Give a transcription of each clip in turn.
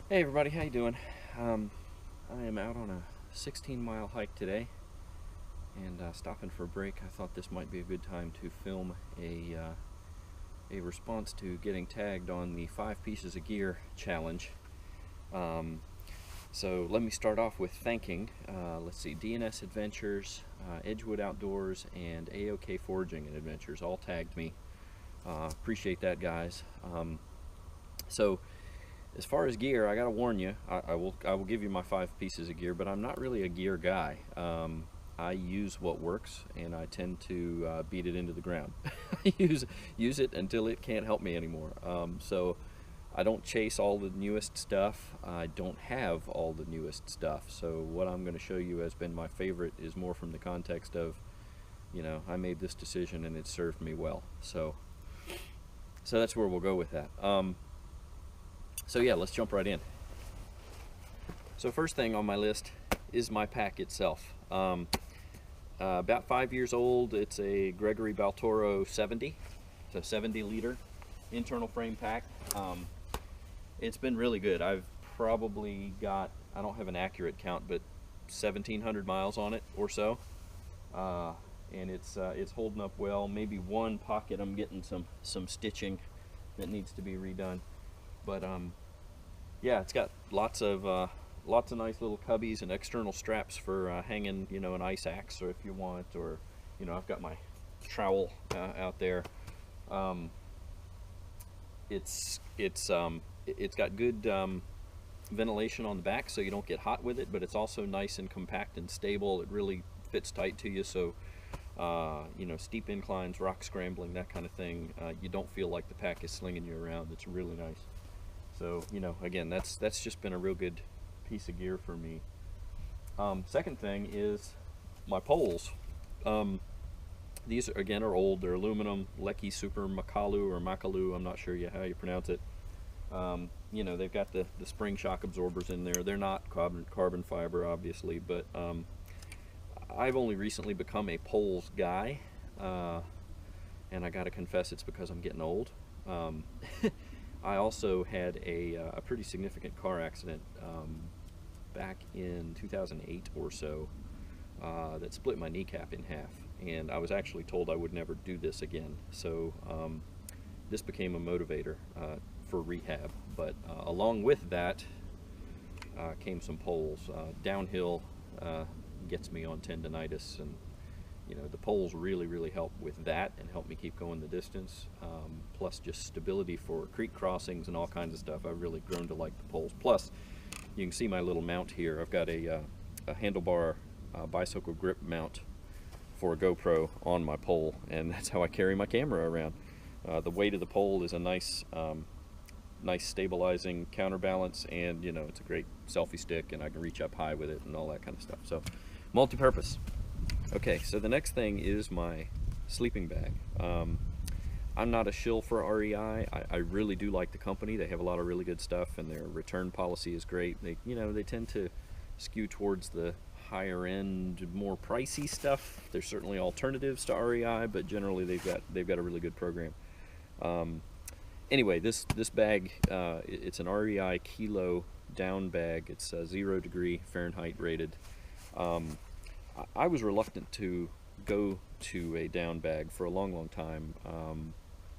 Hey everybody, how you doing? I am out on a 16-mile hike today and stopping for a break. I thought this might be a good time to film a response to getting tagged on the 5 pieces of gear challenge. Um, so let me start off with thanking, let's see, DNS Adventures, Edgewood Outdoors, and AOK Foraging and Adventures all tagged me. Appreciate that, guys. So as far as gear, I gotta warn you, I will give you my 5 pieces of gear, but I'm not really a gear guy. I use what works, and I tend to beat it into the ground. use it until it can't help me anymore. So I don't chase all the newest stuff. I don't have all the newest stuff. So what I'm going to show you has been my favorite is more from the context of, you know, I made this decision and it served me well. So that's where we'll go with that. So yeah, let's jump right in. So first thing on my list is my pack itself. About 5 years old. It's a Gregory Baltoro 70. It's a 70 liter internal frame pack. It's been really good. I've probably got, I don't have an accurate count, but 1,700 miles on it or so. And it's holding up well. Maybe one pocket I'm getting some stitching that needs to be redone. But yeah, it's got lots of nice little cubbies and external straps for hanging, you know, an ice axe, or if you want, or you know, I've got my trowel out there. It's got good ventilation on the back, so you don't get hot with it, but it's also nice and compact and stable. It really fits tight to you, so you know, steep inclines, rock scrambling, that kind of thing, you don't feel like the pack is slinging you around. It's really nice. So, you know, again, that's just been a real good piece of gear for me. Second thing is my poles. These again are old. They're aluminum Lecky Super Makalu or Makalu. I'm not sure how you pronounce it. You know, they've got the spring shock absorbers in there. They're not carbon fiber, obviously, but I've only recently become a poles guy, and I gotta confess it's because I'm getting old. I also had a pretty significant car accident back in 2008 or so that split my kneecap in half, and I was actually told I would never do this again. So this became a motivator for rehab. But along with that came some poles. Downhill gets me on tendonitis, and you know, the poles really help with that and help me keep going the distance. Plus just stability for creek crossings and all kinds of stuff. I've really grown to like the poles. Plus, you can see my little mount here. I've got a handlebar bicycle grip mount for a GoPro on my pole, and that's how I carry my camera around. The weight of the pole is a nice stabilizing counterbalance, and you know, it's a great selfie stick, and I can reach up high with it and all that kind of stuff. So, multi-purpose. Okay, so the next thing is my sleeping bag. I'm not a shill for REI. I really do like the company. They have a lot of really good stuff, and their return policy is great. They, you know, they tend to skew towards the higher end, more pricey stuff. There's certainly alternatives to REI, but generally they've got a really good program. Anyway, this bag, it's an REI Kilo down bag. It's 0 degree Fahrenheit rated. I was reluctant to go to a down bag for a long time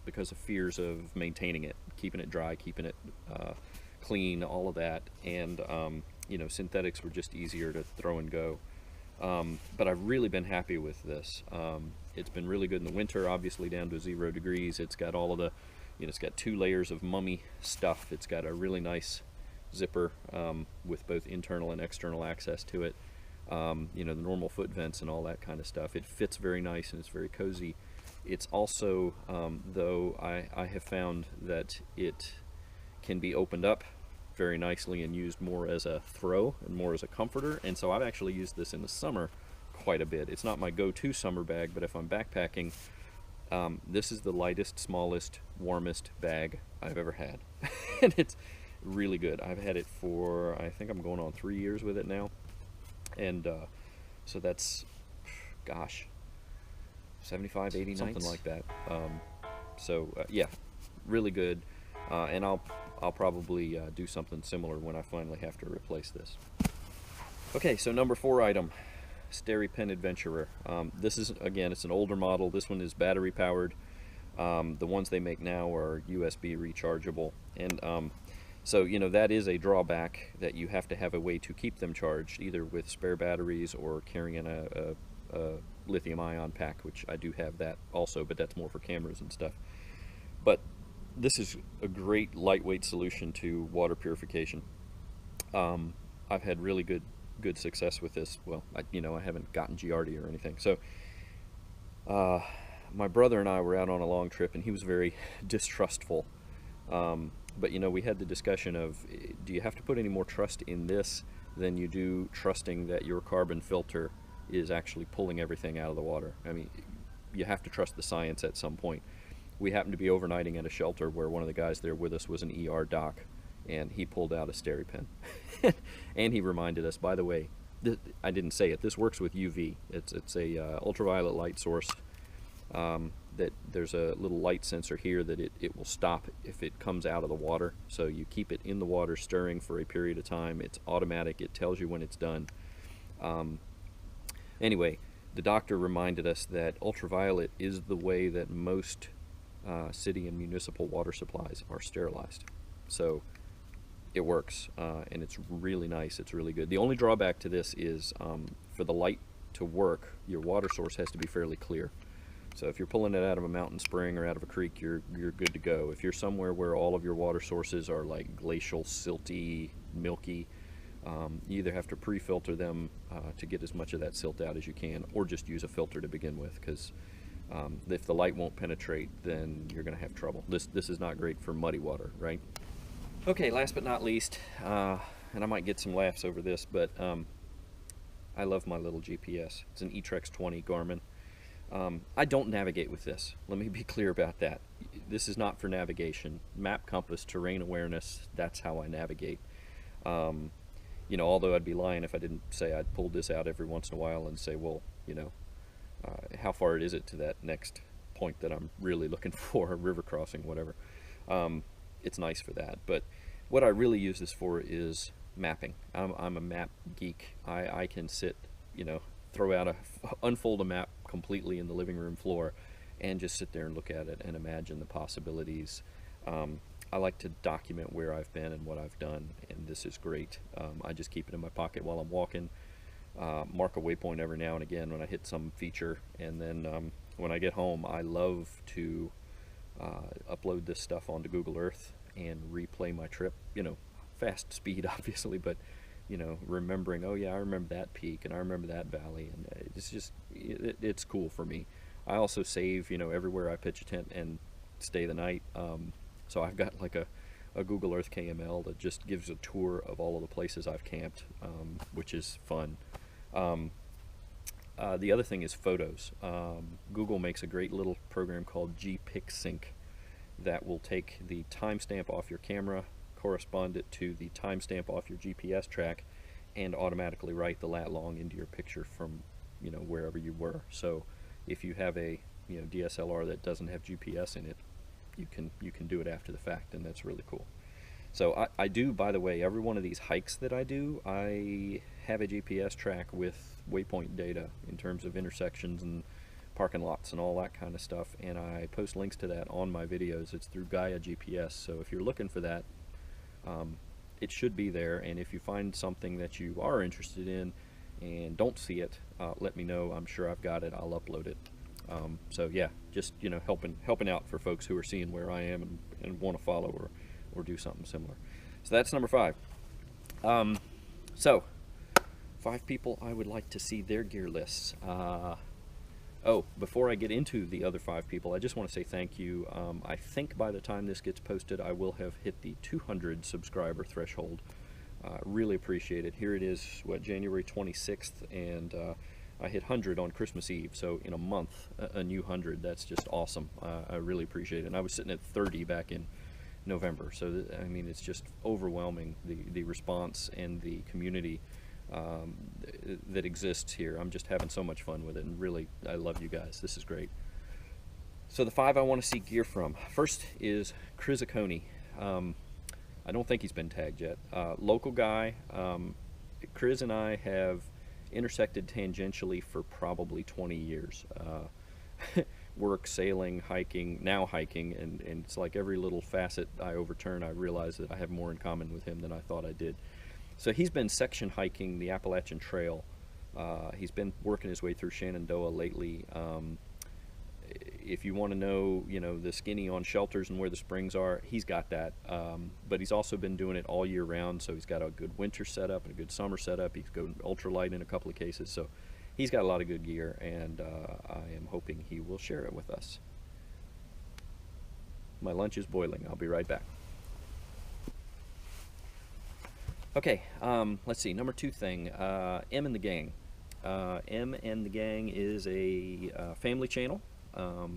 because of fears of maintaining it, keeping it dry, keeping it clean, all of that, and you know, synthetics were just easier to throw and go. But I've really been happy with this. It's been really good in the winter, obviously down to 0 degrees. It's got all of the, you know, it's got 2 layers of mummy stuff. It's got a really nice zipper with both internal and external access to it. You know, the normal foot vents and all that kind of stuff. It fits very nice and it's very cozy. It's also, though, I have found that it can be opened up very nicely and used more as a throw and more as a comforter, and so I've actually used this in the summer quite a bit. It's not my go-to summer bag, but if I'm backpacking, this is the lightest, smallest, warmest bag I've ever had. And it's really good. I've had it for, I think I'm going on 3 years with it now. And so that's, gosh, 75, 80 nights, something like that. So yeah, really good. And I'll I'll probably do something similar when I finally have to replace this. Okay, so number 4 item, SteriPEN Adventurer. This is, again, it's an older model. This one is battery powered. The ones they make now are USB rechargeable, and so that is a drawback, that you have to have a way to keep them charged, either with spare batteries or carrying a lithium-ion pack, which I do have that also, but that's more for cameras and stuff. But this is a great lightweight solution to water purification. I've had really good success with this. Well, I haven't gotten Giardia or anything. So my brother and I were out on a long trip, and he was very distrustful. But we had the discussion of, do you have to put any more trust in this than you do trusting that your carbon filter is actually pulling everything out of the water? I mean, you have to trust the science at some point. We happened to be overnighting at a shelter where one of the guys there with us was an ER doc, and he pulled out a SteriPEN. And he reminded us, by the way, I didn't say it, this works with UV. It's a ultraviolet light source. That there's a little light sensor here that it will stop if it comes out of the water. So you keep it in the water stirring for a period of time. It's automatic. It tells you when it's done. Anyway, the doctor reminded us that ultraviolet is the way that most city and municipal water supplies are sterilized. So it works, and it's really nice. It's really good. The only drawback to this is for the light to work, your water source has to be fairly clear. So if you're pulling it out of a mountain spring or out of a creek, you're good to go. If you're somewhere where all of your water sources are like glacial, silty, milky, you either have to pre-filter them to get as much of that silt out as you can, or just use a filter to begin with, because if the light won't penetrate, then you're going to have trouble. This is not great for muddy water, right? Okay, last but not least, and I might get some laughs over this, but I love my little GPS. It's an eTrex 20 Garmin. I don't navigate with this. Let me be clear about that. This is not for navigation. Map, compass, terrain awareness, that's how I navigate. Although I'd be lying if I didn't say I'd pull this out every once in a while and say, well, how far is it to that next point that I'm really looking for, a river crossing, whatever. It's nice for that. But what I really use this for is mapping. I'm a map geek. I can sit, unfold a map completely in the living room floor and just sit there and look at it and imagine the possibilities. I like to document where I've been and what I've done, and this is great. I just keep it in my pocket while I'm walking, mark a waypoint every now and again when I hit some feature, and then when I get home, I love to upload this stuff onto Google Earth and replay my trip, fast speed obviously, but remembering, oh yeah, I remember that peak and I remember that valley, and it's cool for me. I also save, everywhere I pitch a tent and stay the night. So I've got like a Google Earth KML that just gives a tour of all of the places I've camped, which is fun. The other thing is photos. Google makes a great little program called GPixSync that will take the timestamp off your camera, correspond it to the timestamp off your GPS track, and automatically write the lat long into your picture from wherever you were. So if you have a DSLR that doesn't have GPS in it, you can do it after the fact, and that's really cool. So I do, by the way, every one of these hikes that I do, I have a GPS track with waypoint data in terms of intersections and parking lots and all that kind of stuff, and I post links to that on my videos. It's through Gaia GPS, so if you're looking for that, it should be there. And if you find something that you are interested in and don't see it, let me know. I'm sure I've got it. I'll upload it. So yeah, just helping out for folks who are seeing where I am and want to follow or do something similar. So that's number 5. So 5 people I would like to see their gear lists. Oh, before I get into the other 5 people, I just want to say thank you. I think by the time this gets posted, I will have hit the 200 subscriber threshold. Really appreciate it. Here it is, January 26th, and I hit 100 on Christmas Eve, so in a month, a new 100. That's just awesome. I really appreciate it. And I was sitting at 30 back in November, so I mean, it's just overwhelming, the response and the community that exists here. I'm just having so much fun with it, and really, I love you guys. This is great. So the 5 I want to see gear from. First is KrizAkoni. I don't think he's been tagged yet. Local guy. Kriz and I have intersected tangentially for probably 20 years. Work, sailing, hiking, now hiking, and it's like every little facet I overturn, I realize that I have more in common with him than I thought I did. So he's been section hiking the Appalachian Trail. He's been working his way through Shenandoah lately. If you want to know, the skinny on shelters and where the springs are, he's got that. But he's also been doing it all year round, so he's got a good winter setup and a good summer setup. He's going ultralight in a couple of cases, so he's got a lot of good gear, and I am hoping he will share it with us. My lunch is boiling. I'll be right back. Okay, let's see. Number 2 thing, M and the Gang. M and the Gang is a family channel. A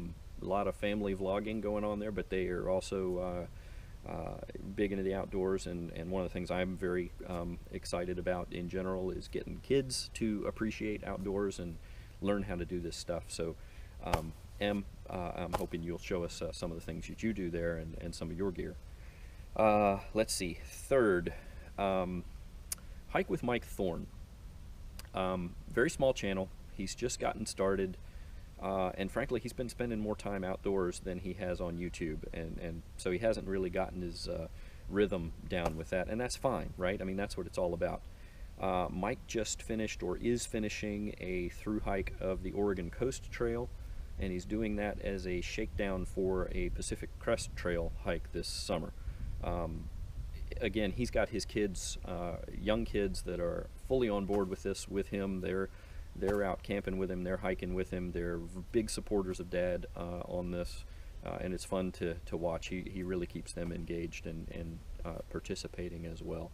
lot of family vlogging going on there, but they are also big into the outdoors, and one of the things I'm very excited about in general is getting kids to appreciate outdoors and learn how to do this stuff. So M, I'm hoping you'll show us some of the things that you do there and some of your gear. Let's see. Third, Hike with Mike Thorne. Very small channel. He's just gotten started. And frankly, he's been spending more time outdoors than he has on YouTube, and so he hasn't really gotten his rhythm down with that, and that's fine, right? I mean, that's what it's all about. Mike just finished, or is finishing, a through hike of the Oregon Coast Trail, and he's doing that as a shakedown for a Pacific Crest Trail hike this summer. Again, he's got his kids, young kids that are fully on board with this with him. They're out camping with him, they're hiking with him, they're big supporters of Dad on this, and it's fun to watch. He really keeps them engaged and participating as well.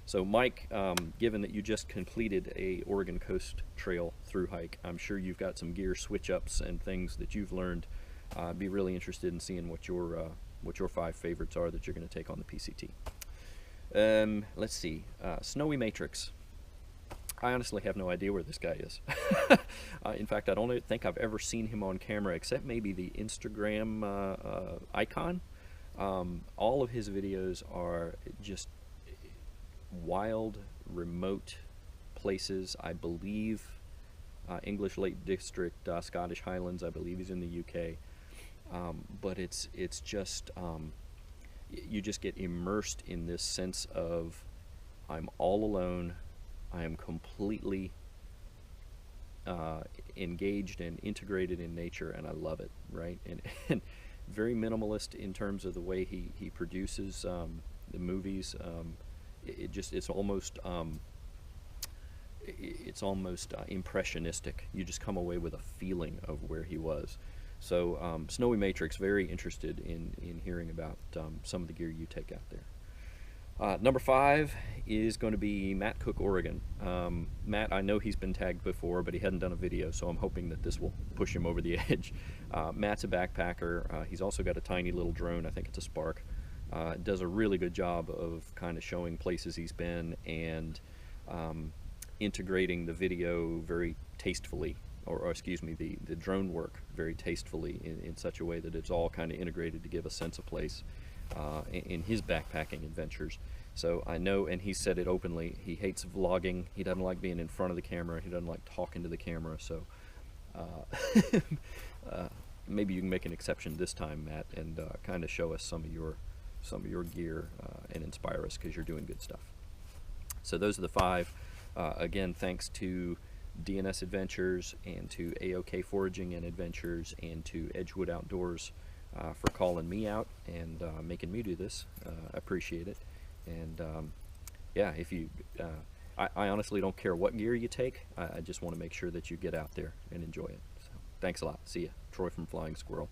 So Mike, given that you just completed a Oregon Coast Trail through hike, I'm sure you've got some gear switch-ups and things that you've learned. I'd be really interested in seeing what your 5 favorites are that you're going to take on the PCT. Let's see, Snowy Matrix. I honestly have no idea where this guy is. In fact, I don't think I've ever seen him on camera, except maybe the Instagram icon. All of his videos are just wild, remote places. I believe English Lake District, Scottish Highlands. I believe he's in the UK. But it's just you just get immersed in this sense of I'm all alone. I am completely engaged and integrated in nature, and I love it, right? And very minimalist in terms of the way he produces the movies. It's almost impressionistic. You just come away with a feeling of where he was. So Snowy Matrix, very interested in hearing about some of the gear you take out there. Number 5 is going to be MattCookOregon. Matt, I know he's been tagged before, but he hadn't done a video, so I'm hoping that this will push him over the edge. Matt's a backpacker. He's also got a tiny little drone. I think it's a Spark. Does a really good job of kind of showing places he's been and integrating the video very tastefully, or excuse me, the drone work very tastefully in such a way that it's all kind of integrated to give a sense of place. In his backpacking adventures. So I know, and he said it openly, he hates vlogging. He doesn't like being in front of the camera. He doesn't like talking to the camera. So maybe you can make an exception this time, Matt, and kind of show us some of your gear and inspire us, because you're doing good stuff. So those are the 5. Again, thanks to DNS Adventures and to AOK Foraging and Adventures and to Edgewood Outdoors for calling me out and making me do this. I appreciate it. And yeah, if you, I honestly don't care what gear you take. I just want to make sure that you get out there and enjoy it. So thanks a lot. See ya. Troy from Flying Squirrel.